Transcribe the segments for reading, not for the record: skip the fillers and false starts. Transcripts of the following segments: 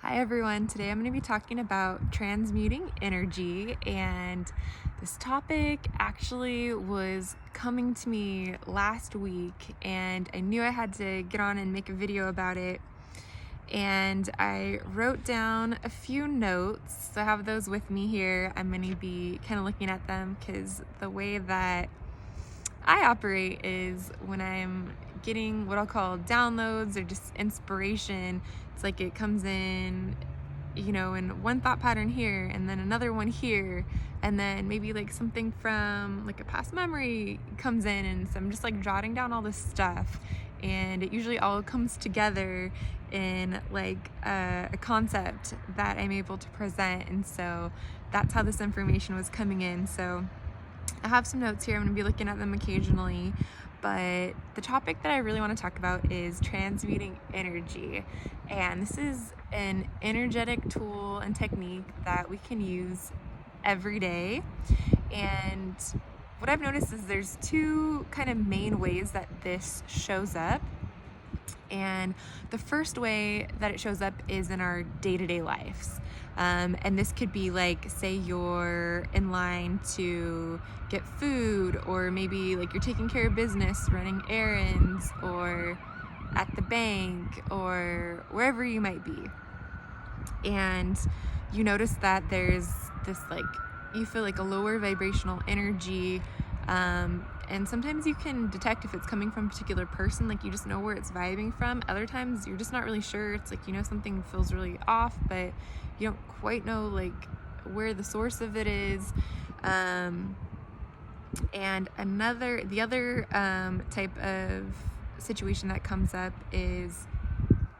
Hi everyone, today I'm going to be talking about transmuting energy, and this topic actually was coming to me last week and I knew I had to get on and make a video about it, and I wrote down a few notes, so I have those with me here. I'm going to be kind of looking at them because the way that I operate is when I'm getting what I'll call downloads or just inspiration. It's like it comes in, in one thought pattern here and then another one here, and then maybe like something from like a past memory comes in, and so I'm just like jotting down all this stuff, and it usually all comes together in like a concept that I'm able to present. And so that's how this information was coming in. So I have some notes here. I'm going to be looking at them occasionally, but the topic that I really want to talk about is transmuting energy. And this is an energetic tool and technique that we can use every day. And what I've noticed is there's two kind of main ways that this shows up. And the first way that it shows up is in our day-to-day lives. And this could be like, say you're in line to get food, or maybe like you're taking care of business, running errands, or at the bank, or wherever you might be. And you notice that there's this, like, you feel like a lower vibrational energy. And sometimes you can detect if it's coming from a particular person, like you just know where it's vibing from. Other times you're just not really sure. It's like, something feels really off, but you don't quite know like where the source of it is. And the other type of situation that comes up is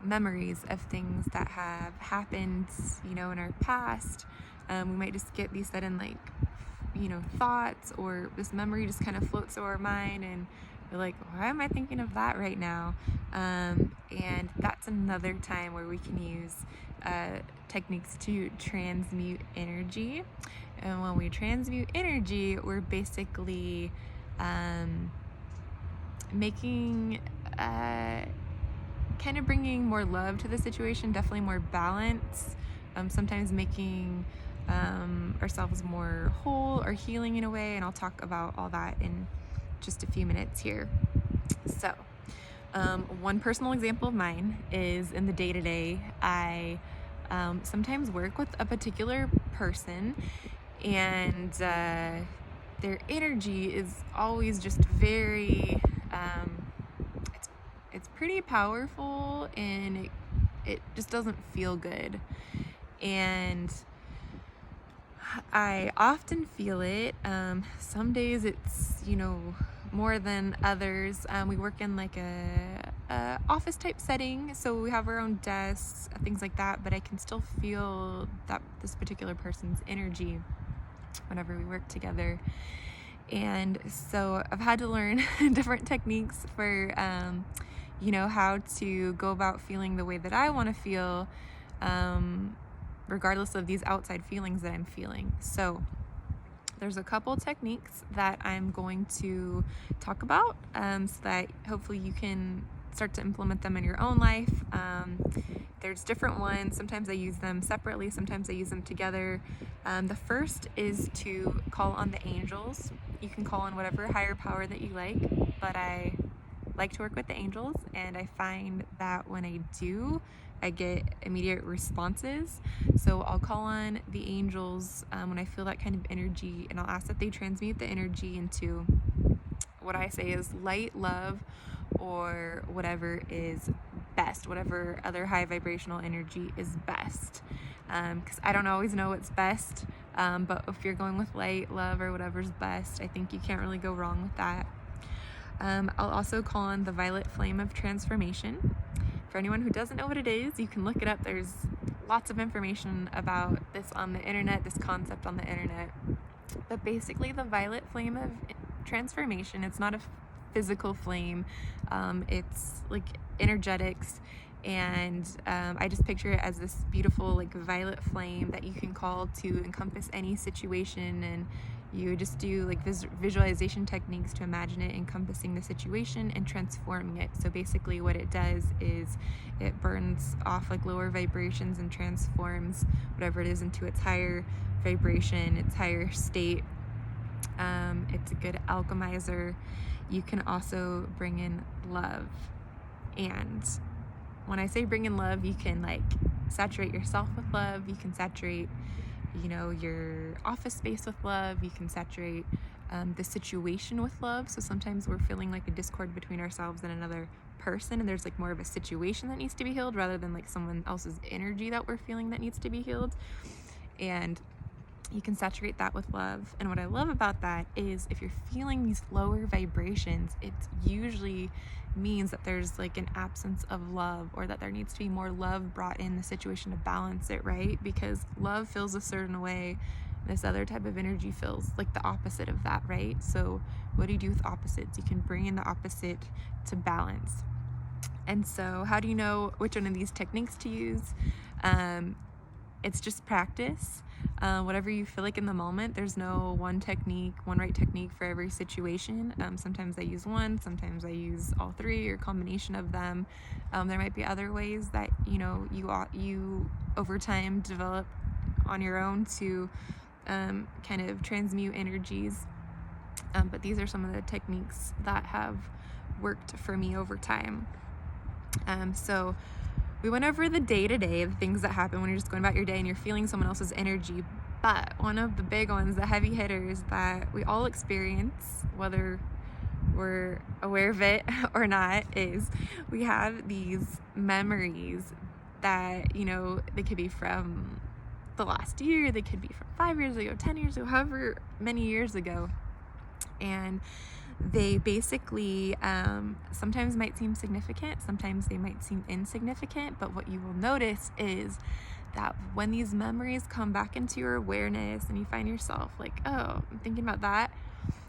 memories of things that have happened, in our past. We might just get these sudden like, thoughts, or this memory just kind of floats through our mind, and we're like, why am I thinking of that right now? And that's another time where we can use techniques to transmute energy. And when we transmute energy, we're basically making kind of bringing more love to the situation, definitely more balance, sometimes making ourselves more whole or healing in a way, and I'll talk about all that in just a few minutes here. So one personal example of mine is in the day-to-day. I sometimes work with a particular person, and their energy is always just very it's pretty powerful, and it just doesn't feel good. And I often feel it. Some days it's, more than others. We work in like a office type setting, so we have our own desks, things like that, but I can still feel that this particular person's energy whenever we work together. And so I've had to learn different techniques for, how to go about feeling the way that I want to feel, regardless of these outside feelings that I'm feeling. So there's a couple techniques that I'm going to talk about, so that hopefully you can start to implement them in your own life. There's different ones. Sometimes I use them separately, sometimes I use them together. The first is to call on the angels. You can call on whatever higher power that you like, but I like to work with the angels, and I find that when I do, I get immediate responses. So I'll call on the angels when I feel that kind of energy, and I'll ask that they transmute the energy into what I say is light, love, or whatever is best, whatever other high vibrational energy is best. Because I don't always know what's best, but if you're going with light, love, or whatever's best, I think you can't really go wrong with that. I'll also call on the violet flame of transformation. For anyone who doesn't know what it is, you can look it up. There's lots of information about this on the internet, this concept on the internet. But basically, the violet flame of transformation, it's not a physical flame, it's like energetics. And I just picture it as this beautiful like violet flame that you can call to encompass any situation and You just do like visualization techniques to imagine it encompassing the situation and transforming it. So basically what it does is it burns off like lower vibrations and transforms whatever it is into its higher vibration, its higher state. It's a good alchemizer. You can also bring in love. And when I say bring in love, you can like saturate yourself with love. You can saturate, you know, your office space with love. You can saturate the situation with love. So sometimes we're feeling like a discord between ourselves and another person, and there's like more of a situation that needs to be healed rather than like someone else's energy that we're feeling that needs to be healed. And you can saturate that with love. And what I love about that is if you're feeling these lower vibrations, it usually means that there's like an absence of love, or that there needs to be more love brought in the situation to balance it, right? Because love feels a certain way. This other type of energy feels like the opposite of that, right? So what do you do with opposites? You can bring in the opposite to balance. And so how do you know which one of these techniques to use? It's just practice. Whatever you feel like in the moment. There's no one right technique for every situation. Sometimes I use one, sometimes I use all three or combination of them. There might be other ways that you over time develop on your own to kind of transmute energies. But these are some of the techniques that have worked for me over time. So we went over the day-to-day, the things that happen when you're just going about your day and you're feeling someone else's energy. But one of the big ones, the heavy hitters that we all experience, whether we're aware of it or not, is we have these memories that, you know, they could be from the last year, they could be from 5 years ago, 10 years ago, however many years ago. And they basically sometimes might seem significant, sometimes they might seem insignificant, but what you will notice is that when these memories come back into your awareness and you find yourself like, oh, I'm thinking about that,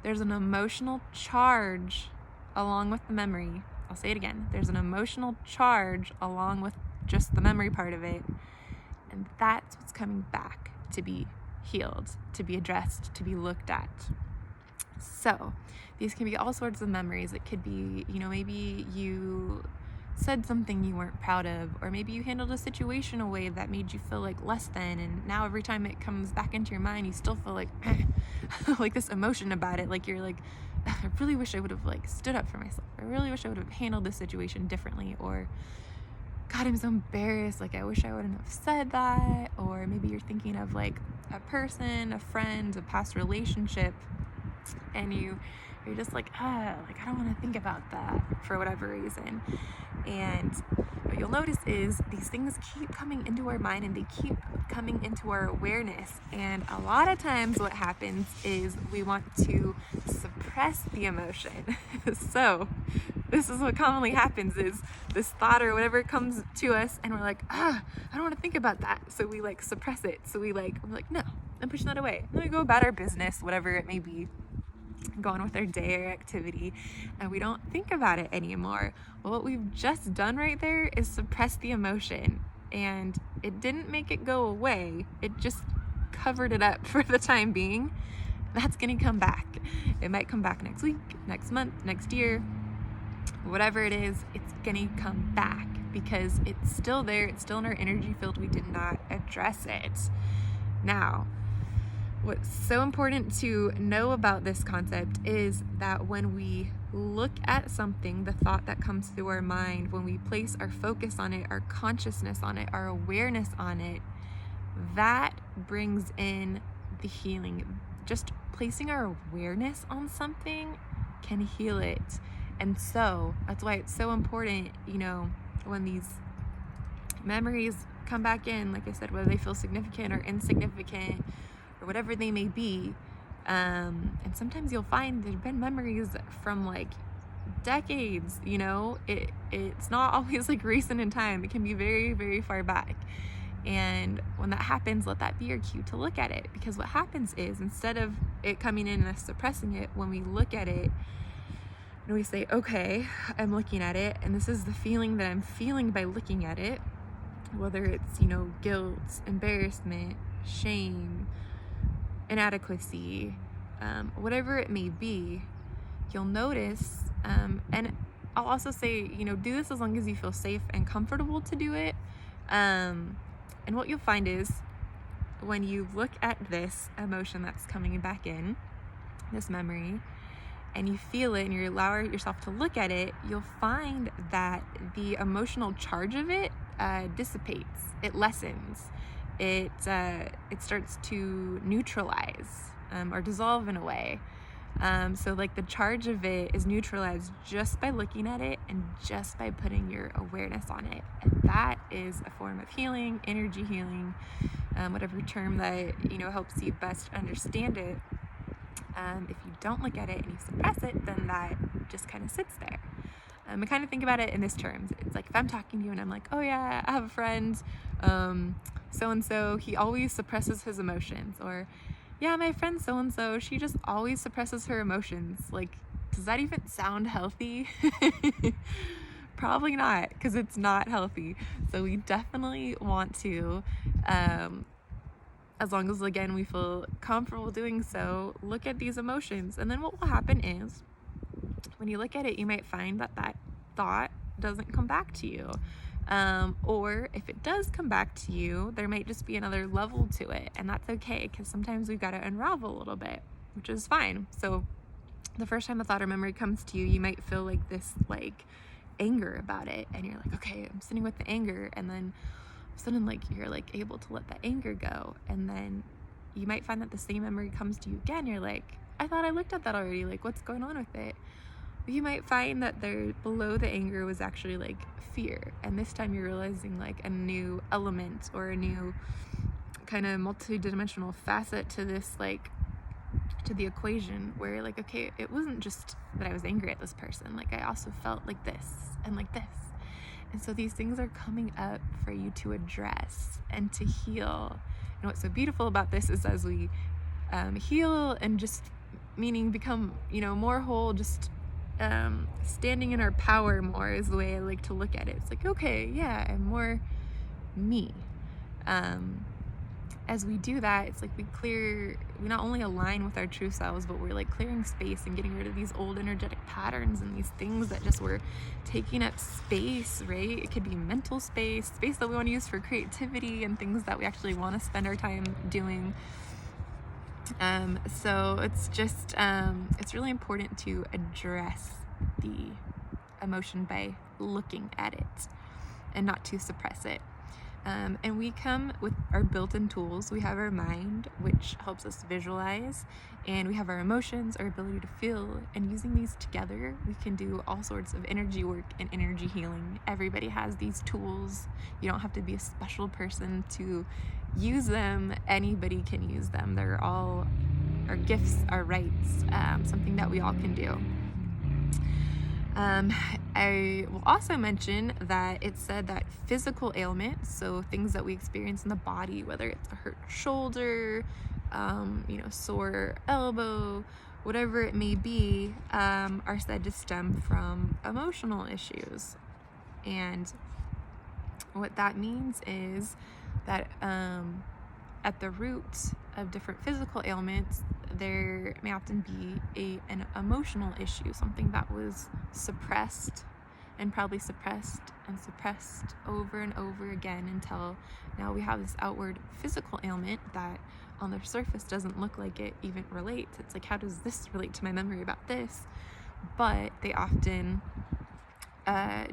there's an emotional charge along with the memory. I'll say it again. There's an emotional charge along with just the memory part of it. And that's what's coming back to be healed, to be addressed, to be looked at. So these can be all sorts of memories. It could be, you know, maybe you said something you weren't proud of, or maybe you handled a situation a way that made you feel like less than, and now every time it comes back into your mind, you still feel like like this emotion about it. Like you're like, I really wish I would have like stood up for myself. I really wish I would have handled this situation differently. Or God, I'm so embarrassed. Like I wish I wouldn't have said that. Or maybe you're thinking of like a person, a friend, a past relationship, and you're just like, I don't want to think about that for whatever reason. And what you'll notice is these things keep coming into our mind and they keep coming into our awareness. And a lot of times what happens is we want to suppress the emotion. So this is what commonly happens, is this thought or whatever comes to us and we're like, I don't want to think about that. So we like suppress it. So we're like, no, I'm pushing that away. Then we go about our business, whatever it may be, go on with our day or activity, and we don't think about it anymore. Well, what we've just done right there is suppress the emotion, and it didn't make it go away. It just covered it up for the time being. That's going to come back. It might come back next week, next month, next year, whatever it is, it's going to come back because it's still there. It's still in our energy field. We did not address it. Now, what's so important to know about this concept is that when we look at something, the thought that comes through our mind, when we place our focus on it, our consciousness on it, our awareness on it, that brings in the healing. Just placing our awareness on something can heal it. And so that's why it's so important, you know, when these memories come back in, like I said, whether they feel significant or insignificant, or whatever they may be. And sometimes you'll find there've been memories from like decades, you know, it's not always like recent in time. It can be very, very far back. And when that happens, let that be your cue to look at it. Because what happens is, instead of it coming in and us suppressing it, when we look at it and we say, okay, I'm looking at it, and this is the feeling that I'm feeling by looking at it, whether it's, you know, guilt, embarrassment, shame, inadequacy, whatever it may be, you'll notice, and I'll also say, do this as long as you feel safe and comfortable to do it. And what you'll find is when you look at this emotion that's coming back in, this memory, and you feel it and you allow yourself to look at it, you'll find that the emotional charge of it dissipates, it lessens, it starts to neutralize or dissolve in a way. So like the charge of it is neutralized just by looking at it and just by putting your awareness on it. And that is a form of healing, energy healing, whatever term that, helps you best understand it. If you don't look at it and you suppress it, then that just kind of sits there. I kind of think about it in this terms. It's like if I'm talking to you and I'm like, oh yeah, I have a friend, so-and-so, he always suppresses his emotions. Or yeah, my friend so-and-so, she just always suppresses her emotions. Like, does that even sound healthy? Probably not, because it's not healthy. So we definitely want to, as long as, again, we feel comfortable doing so, look at these emotions. And then what will happen is, when you look at it, you might find that that thought doesn't come back to you. Or if it does come back to you, there might just be another level to it. And that's okay, because sometimes we've got to unravel a little bit, which is fine. So the first time a thought or memory comes to you, you might feel like this, like, anger about it. And you're like, okay, I'm sitting with the anger. And then all of a sudden, like, you're like able to let that anger go. And then you might find that the same memory comes to you again. You're like, I thought I looked at that already. Like, what's going on with it? You might find that there below the anger was actually like fear, and this time you're realizing like a new element or a new kind of multi-dimensional facet to this, like, to the equation, where you're like, okay, it wasn't just that I was angry at this person, like I also felt like this and like this. And so these things are coming up for you to address and to heal. And what's so beautiful about this is as we heal and just meaning become, more whole, just standing in our power more is the way I like to look at it. It's like, okay, yeah, I'm more me. As we do that, it's like we not only align with our true selves, but we're like clearing space and getting rid of these old energetic patterns and these things that just were taking up space, right? It could be mental space that we want to use for creativity and things that we actually want to spend our time doing. So it's just, it's really important to address the emotion by looking at it and not to suppress it. And we come with our built-in tools. We have our mind, which helps us visualize, and we have our emotions, our ability to feel, and using these together, we can do all sorts of energy work and energy healing. Everybody has these tools. You don't have to be a special person to use them. Anybody can use them. They're all our gifts, our rights, something that we all can do. I will also mention that it said that physical ailments, so things that we experience in the body, whether it's a hurt shoulder, sore elbow, whatever it may be, are said to stem from emotional issues. And what that means is that at the root of different physical ailments, there may often be an emotional issue, something that was suppressed and probably suppressed over and over again until now we have this outward physical ailment that on the surface doesn't look like it even relates. It's like, how does this relate to my memory about this? But they often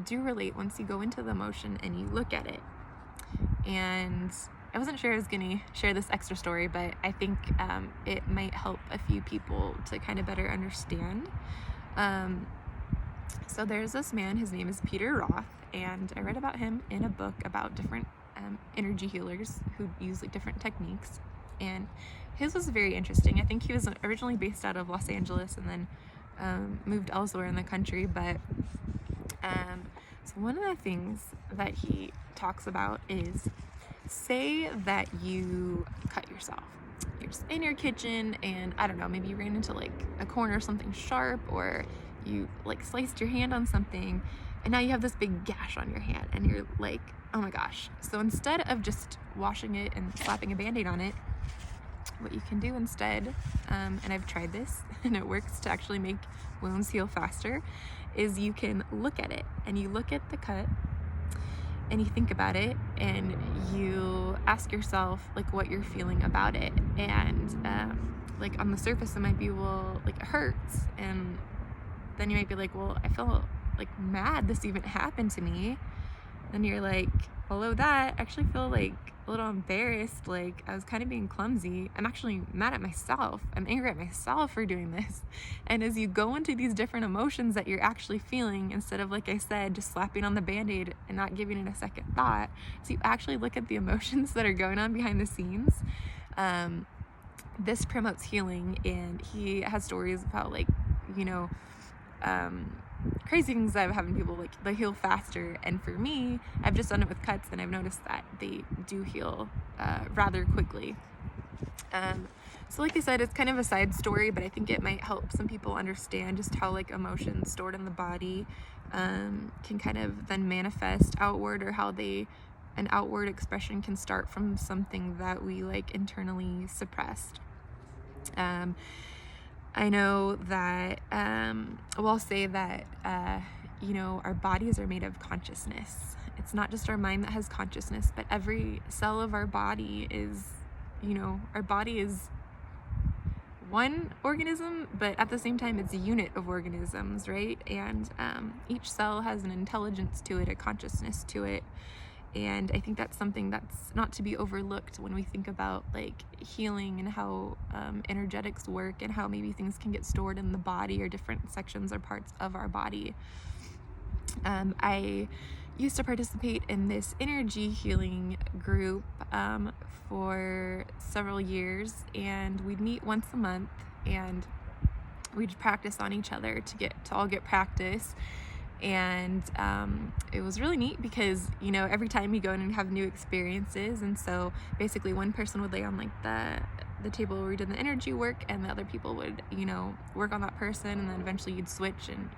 do relate once you go into the emotion and you look at it. And I wasn't sure I was going to share this extra story, but I think it might help a few people to kind of better understand. So there's this man, his name is Peter Roth, and I read about him in a book about different energy healers who use like different techniques, and his was very interesting. I think he was originally based out of Los Angeles and then moved elsewhere in the country, but so one of the things that he talks about is, say that you cut yourself. You're just in your kitchen and I don't know, maybe you ran into like a corner or something sharp, or you like sliced your hand on something and now you have this big gash on your hand and you're like, oh my gosh. So instead of just washing it and slapping a Band-Aid on it, what you can do instead, and I've tried this and it works to actually make wounds heal faster, is you can look at it, and you look at the cut and you think about it, and you ask yourself like what you're feeling about it. And like on the surface it might be, well, like it hurts, and then you might be like, well, I feel like mad this even happened to me. And you're like, below that, I actually feel like a little embarrassed, like I was kind of being clumsy. I'm actually mad at myself. I'm angry at myself for doing this. And as you go into these different emotions that you're actually feeling, instead of, like I said, just slapping on the Band-Aid and not giving it a second thought, so you actually look at the emotions that are going on behind the scenes. This promotes healing, and he has stories of how, like, you know, crazy things that I've having people like they heal faster. And for me, I've just done it with cuts, and I've noticed that they do heal rather quickly. So like I said, it's kind of a side story, but I think it might help some people understand just how like emotions stored in the body can kind of then manifest outward, or how an outward expression can start from something that we like internally suppressed. I know that, well, I'll say that, you know, our bodies are made of consciousness. It's not just our mind that has consciousness, but every cell of our body is, you know, our body is one organism, but at the same time, it's a unit of organisms, right? And each cell has an intelligence to it, a consciousness to it. And I think that's something that's not to be overlooked when we think about like healing and how energetics work, and how maybe things can get stored in the body, or different sections or parts of our body. I used to participate in this energy healing group for several years, and we'd meet once a month, and we'd practice on each other to all get practice. And it was really neat because, you know, every time you go in and have new experiences, and so basically one person would lay on like the table where we did the energy work, and the other people would, you know, work on that person, and then eventually you'd switch, and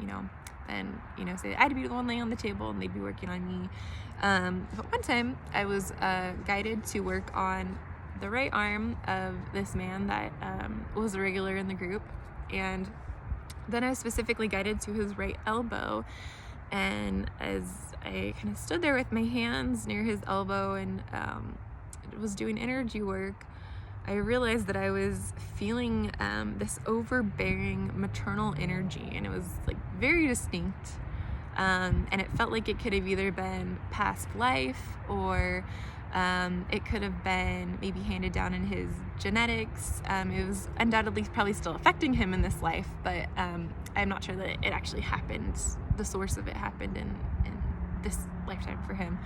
then say I'd be the one laying on the table and they'd be working on me. But one time I was guided to work on the right arm of this man that was a regular in the group, and then I was specifically guided to his right elbow. And as I kind of stood there with my hands near his elbow and was doing energy work, I realized that I was feeling this overbearing maternal energy, and it was like very distinct. And it felt like it could have either been past life, or it could have been maybe handed down in his genetics. It was undoubtedly probably still affecting him in this life, but I'm not sure that it actually happened. The source of it happened in this lifetime for him.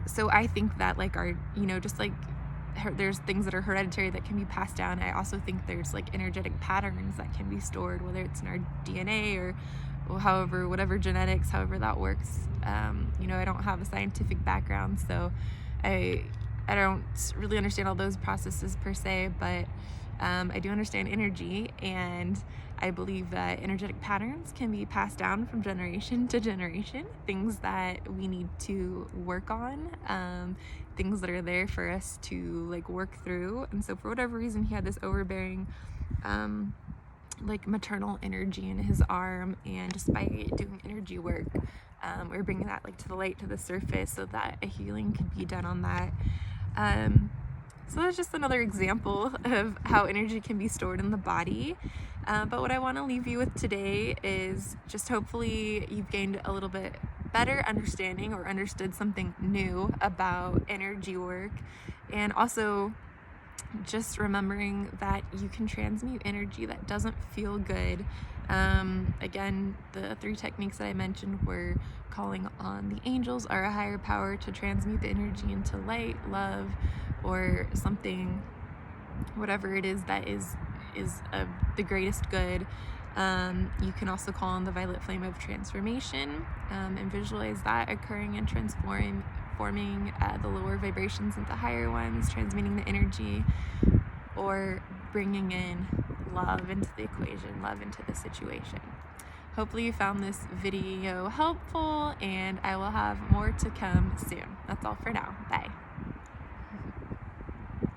So I think that like our, just like there's things that are hereditary that can be passed down. I also think there's like energetic patterns that can be stored, whether it's in our DNA or whatever genetics, however that works. I don't have a scientific background, so I don't really understand all those processes per se, but I do understand energy, and I believe that energetic patterns can be passed down from generation to generation, things that we need to work on, things that are there for us to like work through. And so for whatever reason, he had this overbearing like maternal energy in his arm, and just by doing energy work, we're bringing that like to the light, to the surface, so that a healing could be done on that. So that's just another example of how energy can be stored in the body. But what I want to leave you with today is just hopefully you've gained a little bit better understanding, or understood something new about energy work, and also just remembering that you can transmute energy that doesn't feel good. Again, the 3 techniques that I mentioned were calling on the angels or a higher power to transmute the energy into light, love, or something, whatever it is that is of the greatest good. You can also call on the violet flame of transformation, and visualize that occurring and transforming the lower vibrations into higher ones, transmitting the energy, or bringing in love into the equation, love into the situation. Hopefully you found this video helpful, and I will have more to come soon. That's all for now. Bye.